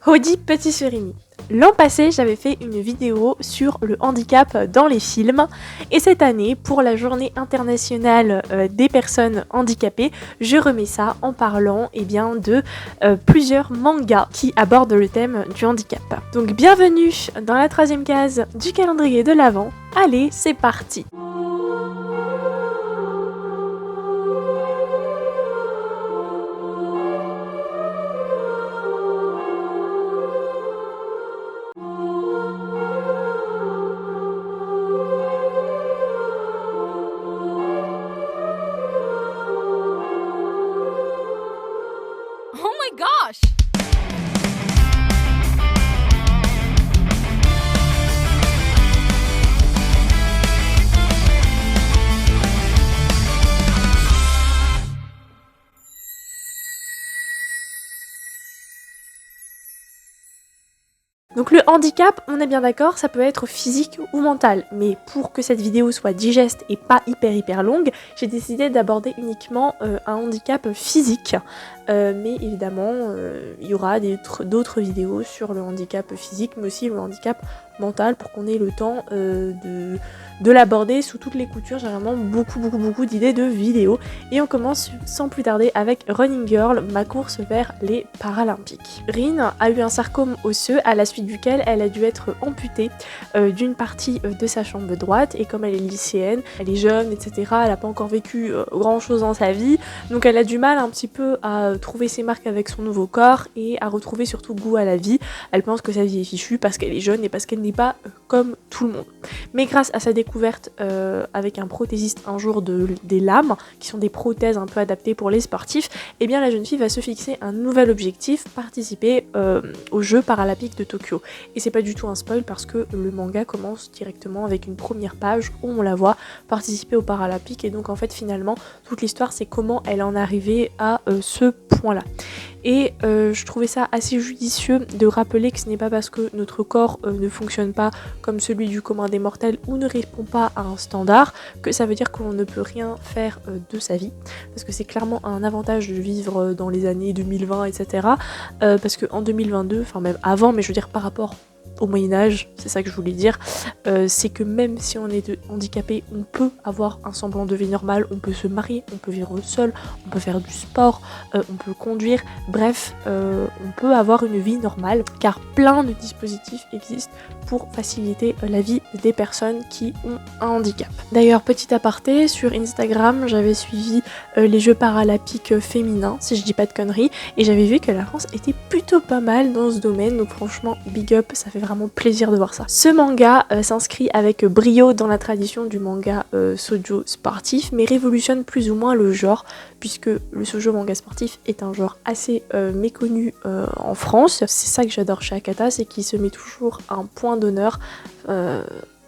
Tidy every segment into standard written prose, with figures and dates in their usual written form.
Hodi Petit Surimi. L'an passé, j'avais fait une vidéo sur le handicap dans les films et cette année, pour la journée internationale des personnes handicapées, je remets ça en parlant de plusieurs mangas qui abordent le thème du handicap. Donc bienvenue dans la 3e case du calendrier de l'Avent. Allez, c'est parti! Oh my gosh! Donc le handicap, on est bien d'accord, ça peut être physique ou mental, mais pour que cette vidéo soit digeste et pas hyper longue, j'ai décidé d'aborder uniquement un handicap physique. Mais évidemment, il y aura d'autres vidéos sur le handicap physique, mais aussi le handicap mental pour qu'on ait le temps de l'aborder sous toutes les coutures. J'ai vraiment beaucoup d'idées de vidéos. Et on commence sans plus tarder avec Running Girl, ma course vers les Paralympiques. Rin a eu un sarcome osseux à la suite duquel elle a dû être amputée d'une partie de sa jambe droite. Et comme elle est lycéenne, elle est jeune, etc., elle n'a pas encore vécu grand chose dans sa vie. Donc elle a du mal un petit peu à trouver ses marques avec son nouveau corps et à retrouver surtout goût à la vie. Elle pense que sa vie est fichue parce qu'elle est jeune et parce qu'elle n'est pas comme tout le monde. Mais grâce à sa découverte avec un prothésiste un jour des lames, qui sont des prothèses un peu adaptées pour les sportifs, eh bien la jeune fille va se fixer un nouvel objectif, participer aux Jeux Paralympiques de Tokyo. Et c'est pas du tout un spoil parce que le manga commence directement avec une première page où on la voit participer aux Paralympiques, et donc en fait finalement toute l'histoire c'est comment elle en est arrivée à ce point-là. Et je trouvais ça assez judicieux de rappeler que ce n'est pas parce que notre corps ne fonctionne pas comme celui du commun des mortels ou ne répond pas à un standard que ça veut dire qu'on ne peut rien faire de sa vie, parce que c'est clairement un avantage de vivre dans les années 2020, etc. Parce qu'en 2022, enfin même avant, mais je veux dire par rapport au Moyen-Âge, c'est ça que je voulais dire, c'est que même si on est handicapé, on peut avoir un semblant de vie normale, on peut se marier, on peut vivre seul, on peut faire du sport, on peut conduire, bref, on peut avoir une vie normale, car plein de dispositifs existent pour faciliter la vie des personnes qui ont un handicap. D'ailleurs, petit aparté, sur Instagram, j'avais suivi les Jeux Paralympiques féminins, si je dis pas de conneries, et j'avais vu que la France était plutôt pas mal dans ce domaine, donc franchement, big up, ça fait vraiment plaisir de voir ça. Ce manga s'inscrit avec brio dans la tradition du manga shoujo sportif, mais révolutionne plus ou moins le genre, puisque le shoujo manga sportif est un genre assez méconnu en France. C'est ça que j'adore chez Akata, c'est qu'il se met toujours un point d'honneur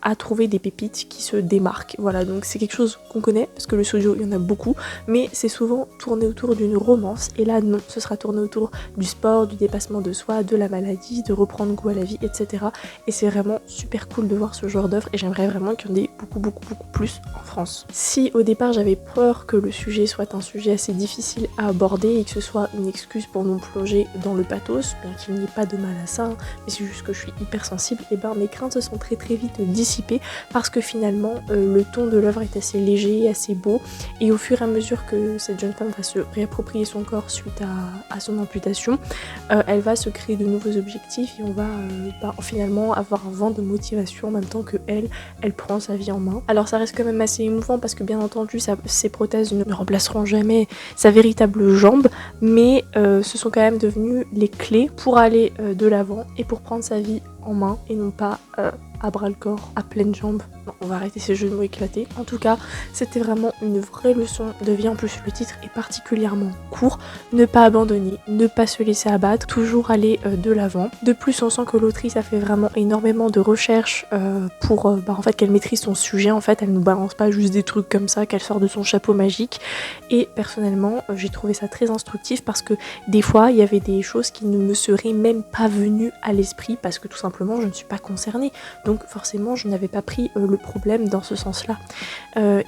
à trouver des pépites qui se démarquent. Voilà, donc c'est quelque chose qu'on connaît, parce que le shoujo, il y en a beaucoup, mais c'est souvent tourné autour d'une romance, et là non, ce sera tourné autour du sport, du dépassement de soi, de la maladie, de reprendre goût à la vie, etc. Et c'est vraiment super cool de voir ce genre d'œuvre, et j'aimerais vraiment qu'il y en ait beaucoup plus en France. Si au départ j'avais peur que le sujet soit un sujet assez difficile à aborder, et que ce soit une excuse pour nous plonger dans le pathos, bien qu'il n'y ait pas de mal à ça, mais c'est juste que je suis hyper sensible, et ben mes craintes se sont très vite dissipées, parce que finalement le ton de l'œuvre est assez léger, assez beau, et au fur et à mesure que cette jeune femme va se réapproprier son corps suite à son amputation, elle va se créer de nouveaux objectifs, et on va finalement avoir un vent de motivation en même temps que elle prend sa vie en main. Alors ça reste quand même assez émouvant parce que bien entendu ces prothèses ne remplaceront jamais sa véritable jambe, mais ce sont quand même devenues les clés pour aller de l'avant et pour prendre sa vie en main, et non pas à bras le corps, à pleines jambes. Non, on va arrêter ces jeux de mots éclatés. En tout cas, c'était vraiment une vraie leçon de vie. En plus, le titre est particulièrement court. Ne pas abandonner, ne pas se laisser abattre, toujours aller de l'avant. De plus, on sent que l'autrice a fait vraiment énormément de recherches pour en fait qu'elle maîtrise son sujet. En fait, elle ne balance pas juste des trucs comme ça qu'elle sort de son chapeau magique. Et personnellement, j'ai trouvé ça très instructif parce que des fois, il y avait des choses qui ne me seraient même pas venues à l'esprit parce que tout simplement, je ne suis pas concernée. Donc forcément, je n'avais pas pris le le problème dans ce sens-là.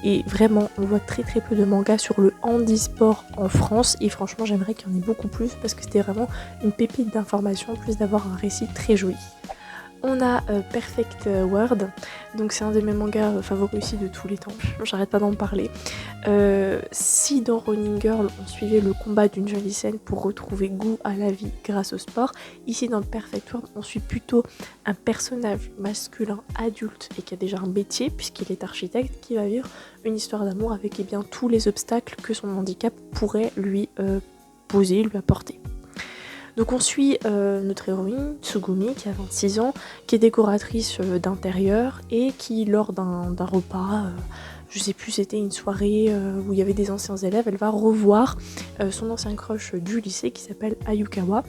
Et vraiment, on voit très très peu de mangas sur le handisport en France, et franchement j'aimerais qu'il y en ait beaucoup plus parce que c'était vraiment une pépite d'information en plus d'avoir un récit très joli. On a Perfect World, donc c'est un de mes mangas favoris aussi de tous les temps, j'arrête pas d'en parler. Si dans Running Girl on suivait le combat d'une jeune lycéenne pour retrouver goût à la vie grâce au sport, ici dans Perfect World on suit plutôt un personnage masculin adulte et qui a déjà un métier puisqu'il est architecte, qui va vivre une histoire d'amour avec bien tous les obstacles que son handicap pourrait lui poser, lui apporter. Donc on suit notre héroïne, Tsugumi, qui a 26 ans, qui est décoratrice d'intérieur et qui, lors d'un repas, je sais plus, c'était une soirée où il y avait des anciens élèves, elle va revoir son ancien crush du lycée qui s'appelle Ayukawa.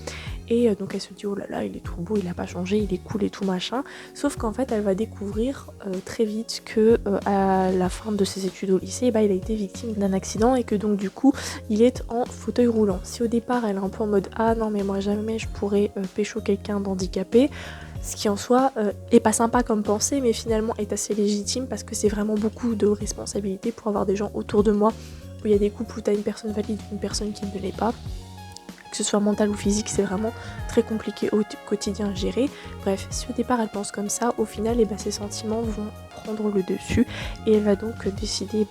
Et donc elle se dit oh là là, il est trop beau, il a pas changé, il est cool et tout machin. Sauf qu'en fait elle va découvrir très vite que à la fin de ses études au lycée, il a été victime d'un accident et que donc du coup il est en fauteuil roulant. Si au départ elle est un peu en mode ah non mais moi jamais je pourrais pécho quelqu'un d'handicapé, ce qui en soi est pas sympa comme pensée mais finalement est assez légitime parce que c'est vraiment beaucoup de responsabilité pour avoir des gens autour de moi où il y a des couples où t'as une personne valide, une personne qui ne l'est pas. Que ce soit mental ou physique, c'est vraiment très compliqué au quotidien à gérer. Bref, si au départ elle pense comme ça, au final ses sentiments vont prendre le dessus et elle va donc décider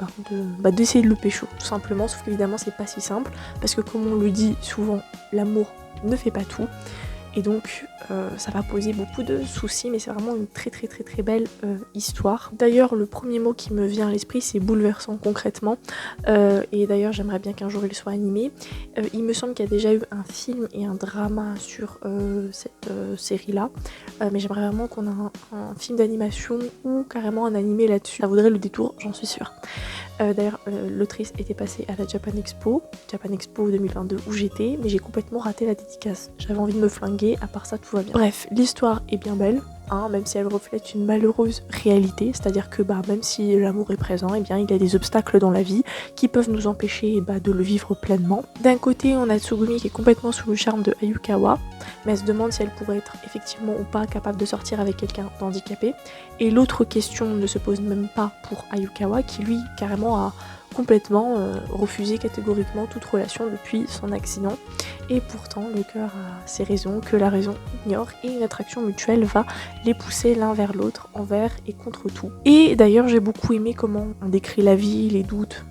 d'essayer de le pécho tout simplement, sauf qu'évidemment c'est pas si simple parce que comme on le dit souvent, l'amour ne fait pas tout. Et donc ça va poser beaucoup de soucis, mais c'est vraiment une très très très très belle histoire. D'ailleurs le premier mot qui me vient à l'esprit c'est bouleversant concrètement, et d'ailleurs j'aimerais bien qu'un jour il soit animé. Il me semble qu'il y a déjà eu un film et un drama sur cette série là, mais j'aimerais vraiment qu'on ait un film d'animation ou carrément un animé là-dessus. Ça vaudrait le détour, j'en suis sûre. D'ailleurs l'autrice était passée à la Japan Expo 2022 où j'étais, mais j'ai complètement raté la dédicace. J'avais envie de me flinguer, à part ça tout va bien. Bref, l'histoire est bien belle, même si elle reflète une malheureuse réalité, c'est-à-dire que même si l'amour est présent, il y a des obstacles dans la vie qui peuvent nous empêcher de le vivre pleinement. D'un côté on a Tsugumi qui est complètement sous le charme de Ayukawa, mais elle se demande si elle pourrait être effectivement ou pas capable de sortir avec quelqu'un d'handicapé, et l'autre question ne se pose même pas pour Ayukawa qui lui carrément a complètement refusé catégoriquement toute relation depuis son accident, et pourtant le cœur a ses raisons que la raison ignore et une attraction mutuelle va les pousser l'un vers l'autre, envers et contre tout. Et d'ailleurs j'ai beaucoup aimé comment on décrit la vie, les doutes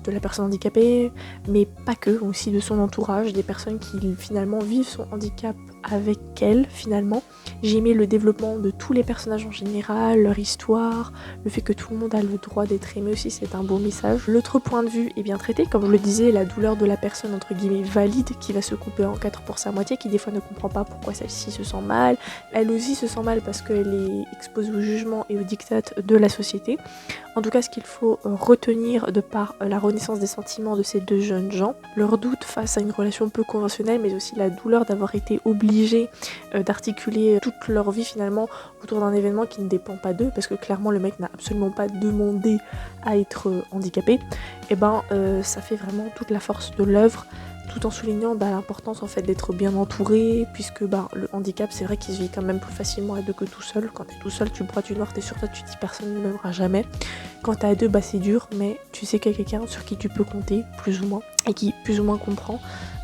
de la personne handicapée, mais pas que, aussi de son entourage, des personnes qui finalement vivent son handicap avec elle finalement. J'ai aimé le développement de tous les personnages en général, leur histoire, le fait que tout le monde a le droit d'être aimé aussi, c'est un beau message. L'autre point de vue est bien traité, comme je le disais, la douleur de la personne entre guillemets valide qui va se couper en 4 pour sa moitié, qui des fois ne comprend pas pourquoi celle-ci se sent mal. Elle aussi se sent mal parce qu'elle est exposée au jugement et au diktat de la société. En tout cas, ce qu'il faut retenir de par la renaissance des sentiments de ces deux jeunes gens, leur doute face à une relation peu conventionnelle, mais aussi la douleur d'avoir été obligés d'articuler toute leur vie finalement autour d'un événement qui ne dépend pas d'eux, parce que clairement le mec n'a absolument pas demandé à être handicapé, et ça fait vraiment toute la force de l'œuvre, tout en soulignant l'importance en fait d'être bien entouré, puisque le handicap c'est vrai qu'il se vit quand même plus facilement à deux que tout seul. Quand t'es tout seul tu broies du noir, t'es sur toi, tu te dis personne ne m'aimera jamais. Quand t'es à deux c'est dur, mais tu sais qu'il y a quelqu'un sur qui tu peux compter plus ou moins, et qui plus ou moins comprend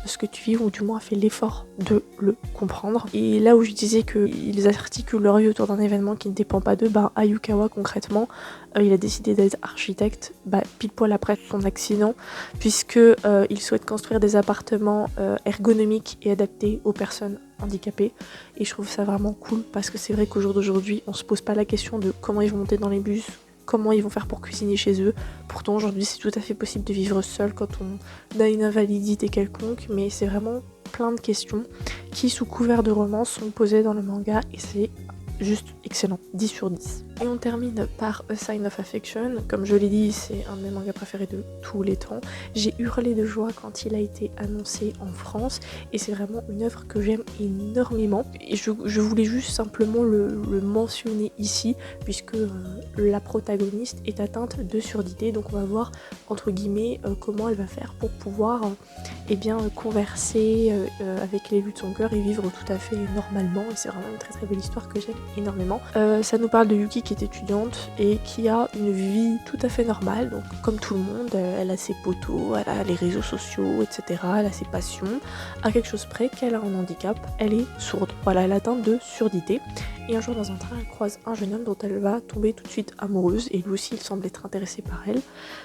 ce que tu vis, ou du moins a fait l'effort de le comprendre. Et là où je disais qu'ils articulent leur vie autour d'un événement qui ne dépend pas d'eux, Ayukawa concrètement, il a décidé d'être architecte pile poil après son accident, puisque il souhaite construire des appartements ergonomiques et adaptés aux personnes handicapées, et je trouve ça vraiment cool parce que c'est vrai qu'au jour d'aujourd'hui on se pose pas la question de comment ils vont monter dans les bus, comment ils vont faire pour cuisiner chez eux. Pourtant aujourd'hui c'est tout à fait possible de vivre seul quand on a une invalidité quelconque, mais c'est vraiment plein de questions qui sous couvert de romance sont posées dans le manga, et c'est juste excellent, 10 sur 10. Et on termine par A Sign of Affection. Comme je l'ai dit, c'est un de mes mangas préférés de tous les temps. J'ai hurlé de joie quand il a été annoncé en France, et c'est vraiment une œuvre que j'aime énormément. Et je voulais juste simplement le mentionner ici, puisque la protagoniste est atteinte de surdité, donc on va voir entre guillemets comment elle va faire pour pouvoir converser avec l'élu de son cœur et vivre tout à fait normalement, et c'est vraiment une très très belle histoire que j'aime énormément. Ça nous parle de Yuki qui est étudiante et qui a une vie tout à fait normale, donc comme tout le monde, elle a ses potos, elle a les réseaux sociaux, etc. Elle a ses passions, à quelque chose près qu'elle a un handicap, elle est sourde. Voilà, elle est atteinte de surdité. Et un jour dans un train, elle croise un jeune homme dont elle va tomber tout de suite amoureuse, et lui aussi il semble être intéressé par elle.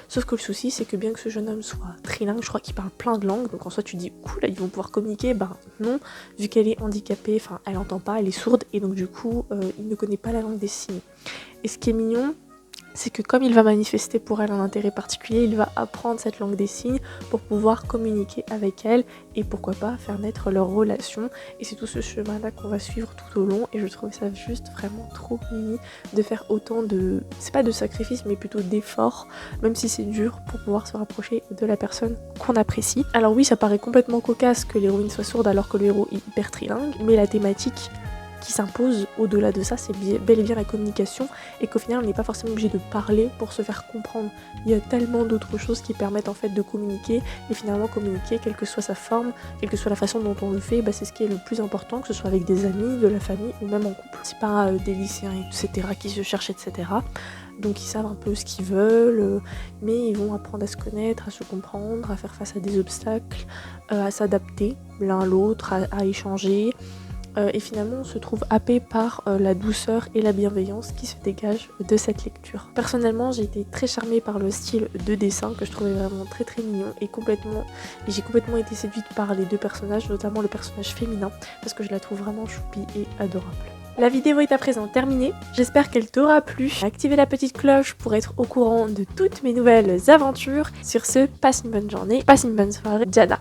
Sauf que le souci c'est que bien que ce jeune homme soit trilingue, je crois qu'il parle plein de langues, donc en soi tu dis cool, ils vont pouvoir communiquer, ben non, vu qu'elle est handicapée, enfin elle entend pas, elle est sourde, et donc du coup il ne connaît pas la langue des signes. Et ce qui est mignon, c'est que comme il va manifester pour elle un intérêt particulier, il va apprendre cette langue des signes pour pouvoir communiquer avec elle et pourquoi pas faire naître leur relation. Et c'est tout ce chemin-là qu'on va suivre tout au long, et je trouve ça juste vraiment trop mimi de faire autant de... c'est pas de sacrifices mais plutôt d'efforts, même si c'est dur, pour pouvoir se rapprocher de la personne qu'on apprécie. Alors oui, ça paraît complètement cocasse que l'héroïne soit sourde alors que le héros est hyper trilingue, mais la thématique qui s'impose au-delà de ça, c'est bel et bien la communication, et qu'au final on n'est pas forcément obligé de parler pour se faire comprendre. Il y a tellement d'autres choses qui permettent en fait de communiquer, et finalement communiquer, quelle que soit sa forme, quelle que soit la façon dont on le fait, c'est ce qui est le plus important, que ce soit avec des amis, de la famille ou même en couple. C'est pas des lycéens etc. qui se cherchent etc. Donc ils savent un peu ce qu'ils veulent, mais ils vont apprendre à se connaître, à se comprendre, à faire face à des obstacles, à s'adapter l'un à l'autre, à échanger. Et finalement on se trouve happé par la douceur et la bienveillance qui se dégagent de cette lecture. Personnellement j'ai été très charmée par le style de dessin que je trouvais vraiment très très mignon, et j'ai complètement été séduite par les deux personnages, notamment le personnage féminin, parce que je la trouve vraiment choupie et adorable. La vidéo est à présent terminée, j'espère qu'elle t'aura plu. Activez la petite cloche pour être au courant de toutes mes nouvelles aventures. Sur ce, passe une bonne journée, passe une bonne soirée, Jada.